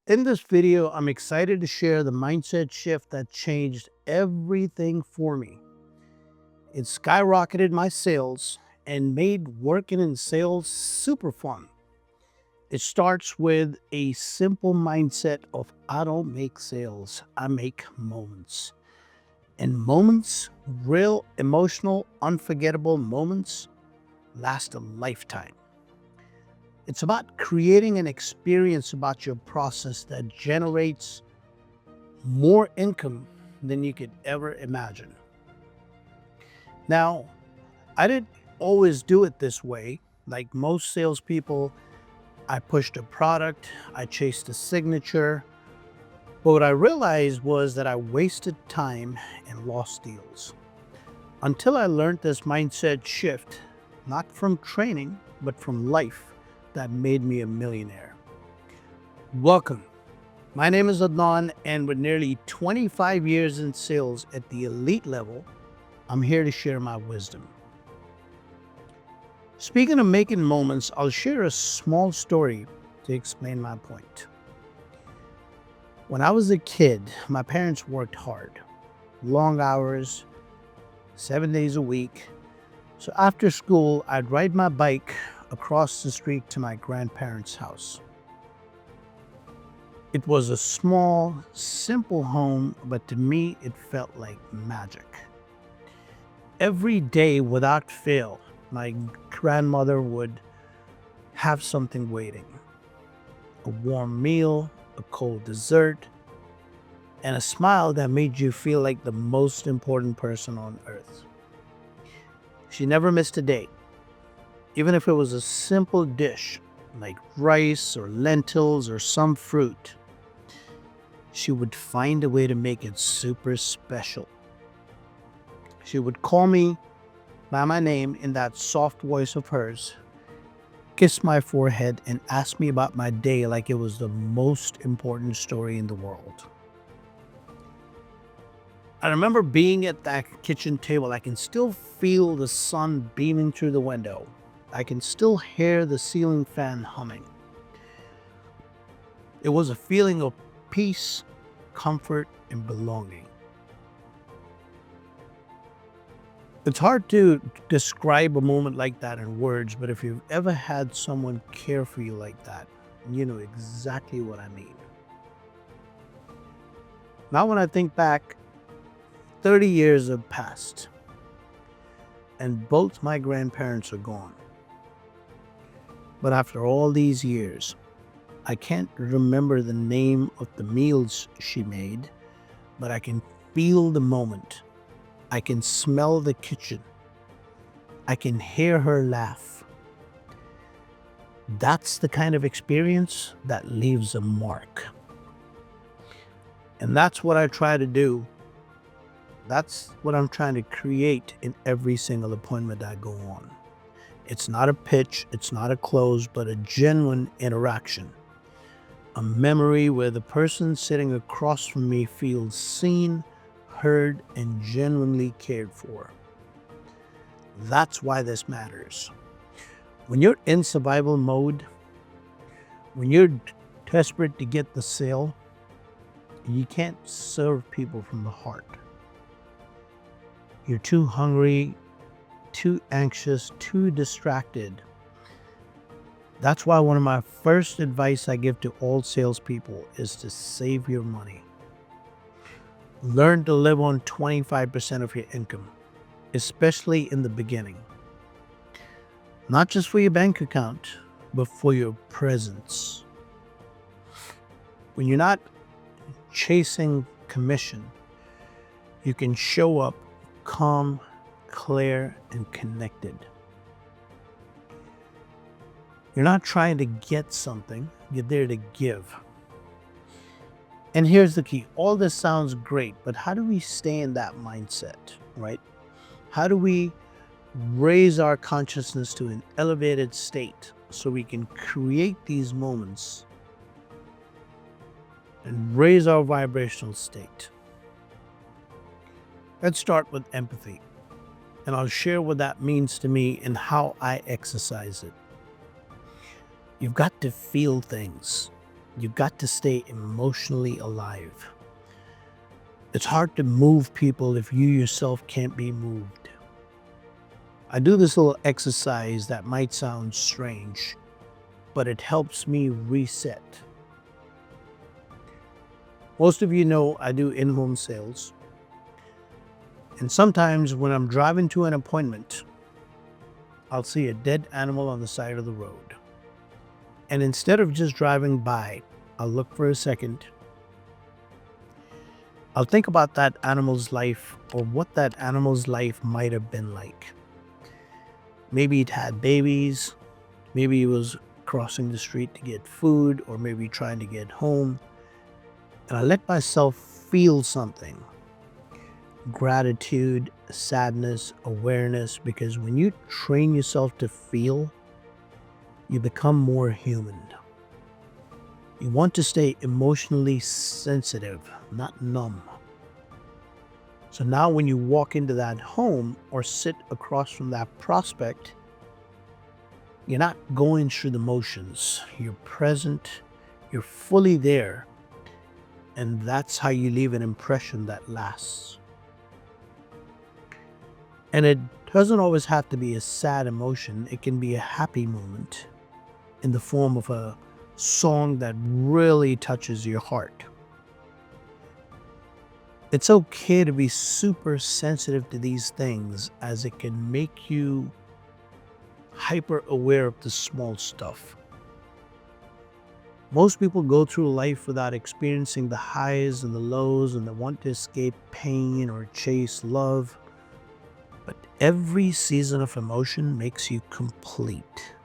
In this video, I'm excited to share the mindset shift that changed everything for me. It skyrocketed my sales and made working in sales super fun. It starts with a simple mindset of I don't make sales, I make moments. And moments, real emotional, unforgettable moments, last a lifetime. It's about creating an experience about your process that generates more income than you could ever imagine. Now, I didn't always do it this way. Like most salespeople, I pushed a product, I chased a signature. But what I realized was that I wasted time and lost deals. Until I learned this mindset shift, not from training, but from life, that made me a millionaire. Welcome. My name is Adnan, and with nearly 25 years in sales at the elite level, I'm here to share my wisdom. Speaking of making moments, I'll share a small story to explain my point. When I was a kid, my parents worked hard, long hours, 7 days a week. So after school, I'd ride my bike across the street to my grandparents' house. It was a small, simple home, but to me, it felt like magic. Every day, without fail, my grandmother would have something waiting. A warm meal, a cold dessert, and a smile that made you feel like the most important person on earth. She never missed a day, even if it was a simple dish like rice or lentils or some fruit. She would find a way to make it super special. She would call me by my name in that soft voice of hers, kiss my forehead, and ask me about my day like it was the most important story in the world. I remember being at that kitchen table. I can still feel the sun beaming through the window. I can still hear the ceiling fan humming. It was a feeling of peace, comfort, and belonging. It's hard to describe a moment like that in words, but if you've ever had someone care for you like that, you know exactly what I mean. Now, when I think back, 30 years have passed, and both my grandparents are gone. But after all these years, I can't remember the name of the meals she made, but I can feel the moment. I can smell the kitchen. I can hear her laugh. That's the kind of experience that leaves a mark. And that's what I try to do. That's what I'm trying to create in every single appointment I go on. It's not a pitch, it's not a close, but a genuine interaction. A memory where the person sitting across from me feels seen, heard, and genuinely cared for. That's why this matters. When you're in survival mode, when you're desperate to get the sale, you can't serve people from the heart. You're too hungry, too anxious, too distracted. That's why one of my first advice I give to all salespeople is to save your money. Learn to live on 25% of your income, especially in the beginning. Not just for your bank account, but for your presence. When you're not chasing commission, you can show up calm, clear, and connected. You're not trying to get something, you're there to give. And here's the key. All this sounds great, but how do we stay in that mindset, right? How do we raise our consciousness to an elevated state so we can create these moments and raise our vibrational state? Let's start with empathy, and I'll share what that means to me and how I exercise it. You've got to feel things. You got to stay emotionally alive. It's hard to move people if you yourself can't be moved. I do this little exercise that might sound strange, but it helps me reset. Most of you know I do in-home sales. And sometimes when I'm driving to an appointment, I'll see a dead animal on the side of the road. And instead of just driving by, I'll look for a second. I'll think about that animal's life or what that animal's life might have been like. Maybe it had babies, maybe it was crossing the street to get food, or maybe trying to get home. And I let myself feel something. Gratitude, sadness, awareness, because when you train yourself to feel, you become more human. You want to stay emotionally sensitive, not numb. So now when you walk into that home or sit across from that prospect, you're not going through the motions. You're present, you're fully there, and that's how you leave an impression that lasts. And it doesn't always have to be a sad emotion. It can be a happy moment in the form of a song that really touches your heart. It's okay to be super sensitive to these things, as it can make you hyper aware of the small stuff. Most people go through life without experiencing the highs and the lows, and they want to escape pain or chase love. But every season of emotion makes you complete.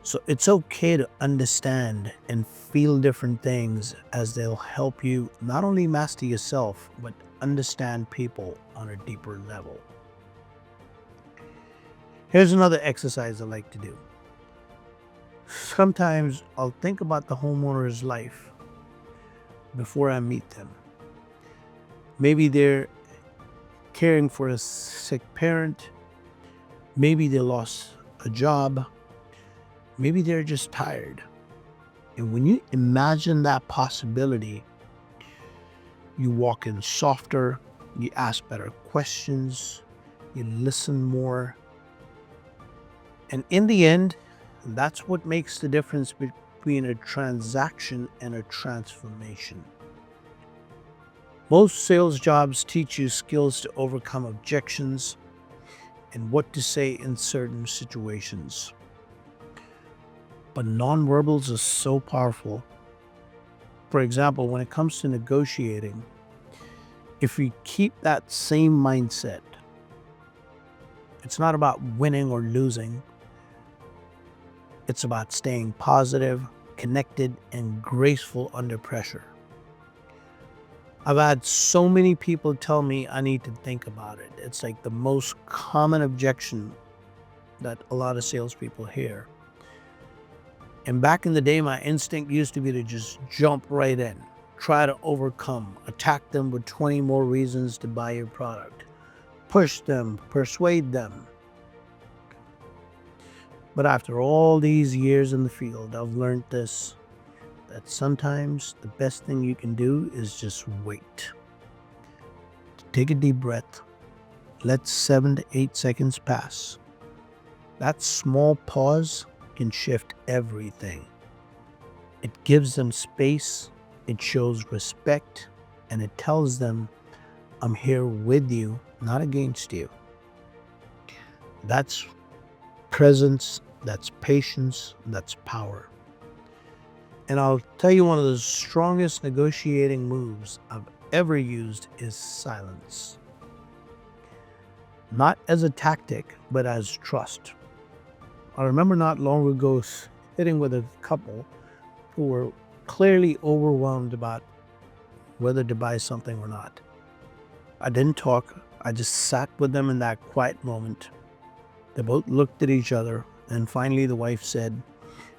So it's okay to understand and feel different things, as they'll help you not only master yourself, but understand people on a deeper level. Here's another exercise I like to do. Sometimes I'll think about the homeowner's life before I meet them. Maybe they're caring for a sick parent. Maybe they lost a job. Maybe they're just tired. And when you imagine that possibility, you walk in softer, you ask better questions, you listen more. And in the end, that's what makes the difference between a transaction and a transformation. Most sales jobs teach you skills to overcome objections and what to say in certain situations. But nonverbals are so powerful. For example, when it comes to negotiating, if we keep that same mindset, it's not about winning or losing. It's about staying positive, connected, and graceful under pressure. I've had so many people tell me I need to think about it. It's like the most common objection that a lot of salespeople hear. And back in the day, my instinct used to be to just jump right in, try to overcome, attack them with 20 more reasons to buy your product, push them, persuade them. But after all these years in the field, I've learned this, that sometimes the best thing you can do is just wait. Take a deep breath, let 7 to 8 seconds pass. That small pause can shift everything. It gives them space, it shows respect, and it tells them, I'm here with you, not against you. That's presence, that's patience, that's power. And I'll tell you, one of the strongest negotiating moves I've ever used is silence. Not as a tactic, but as trust. I remember not long ago sitting with a couple who were clearly overwhelmed about whether to buy something or not. I didn't talk. I just sat with them in that quiet moment. They both looked at each other, and finally the wife said,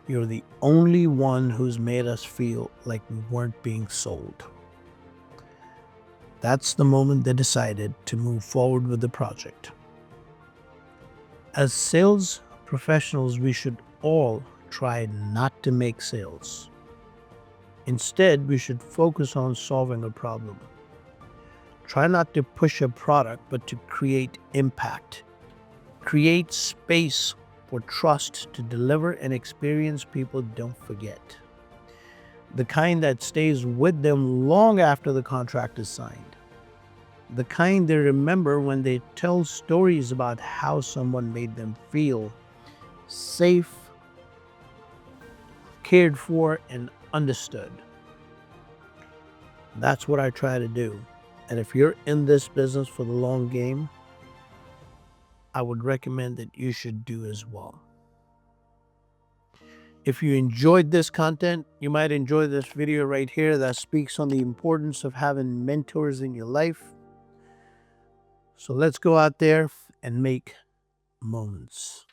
"You're the only one who's made us feel like we weren't being sold." That's the moment they decided to move forward with the project. As sales professionals, we should all try not to make sales. Instead, we should focus on solving a problem. Try not to push a product, but to create impact. Create space for trust to deliver an experience people don't forget. The kind that stays with them long after the contract is signed. The kind they remember when they tell stories about how someone made them feel safe, cared for, and understood. That's what I try to do. And if you're in this business for the long game, I would recommend that you should do as well. If you enjoyed this content, you might enjoy this video right here that speaks on the importance of having mentors in your life. So let's go out there and make moments.